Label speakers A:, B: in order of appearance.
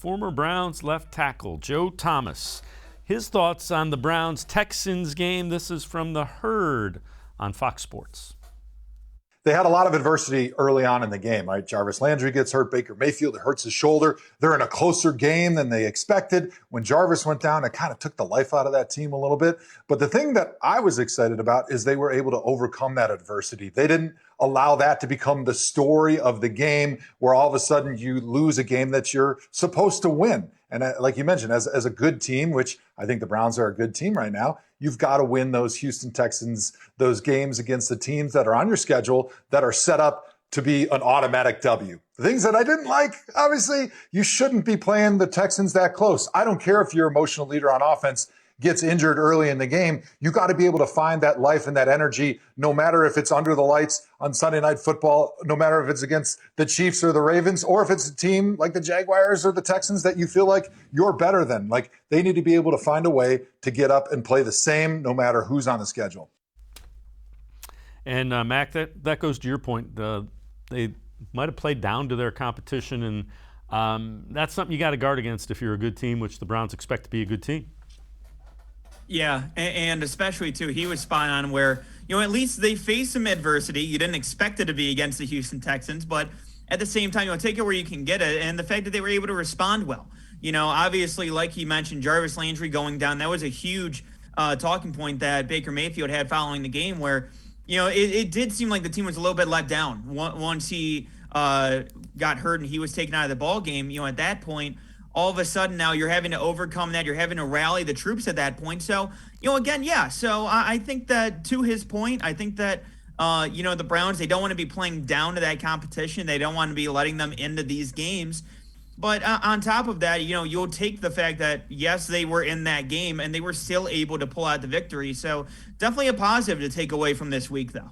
A: former Browns left tackle Joe Thomas. His thoughts on the Browns-Texans game. This is from The Herd on Fox Sports.
B: They had a lot of adversity early on in the game, right? Jarvis Landry gets hurt. Baker Mayfield, it hurts his shoulder. They're in a closer game than they expected. When Jarvis went down, it kind of took the life out of that team a little bit. But the thing that I was excited about is they were able to overcome that adversity. They didn't allow that to become the story of the game where all of a sudden you lose a game that you're supposed to win. And like you mentioned, as a good team, which I think the Browns are a good team right now, you've got to win those Houston Texans, those games against the teams that are on your schedule that are set up to be an automatic W. The things that I didn't like, obviously, you shouldn't be playing the Texans that close. I don't care if your emotional leader on offense gets injured early in the game. You got to be able to find that life and that energy, no matter if it's under the lights on Sunday Night Football, no matter if it's against the Chiefs or the Ravens, or if it's a team like the Jaguars or the Texans that you feel like you're better than. Like, they need to be able to find a way to get up and play the same no matter who's on the schedule.
A: And Mac, that goes to your point. They might have played down to their competition, and that's something you got to guard against if you're a good team, which the Browns expect to be a good team.
C: Yeah, and especially, too, he was spot on where, at least they faced some adversity. You didn't expect it to be against the Houston Texans, but at the same time, take it where you can get it, and the fact that they were able to respond well. Obviously, like he mentioned, Jarvis Landry going down, that was a huge talking point that Baker Mayfield had following the game where, it did seem like the team was a little bit let down once he got hurt and he was taken out of the ball game. At that point, all of a sudden now you're having to overcome that. You're having to rally the troops at that point. So, again, yeah. So I think that to his point, I think that, the Browns, they don't want to be playing down to that competition. They don't want to be letting them into these games. But on top of that, you'll take the fact that, yes, they were in that game and they were still able to pull out the victory. So definitely a positive to take away from this week, though.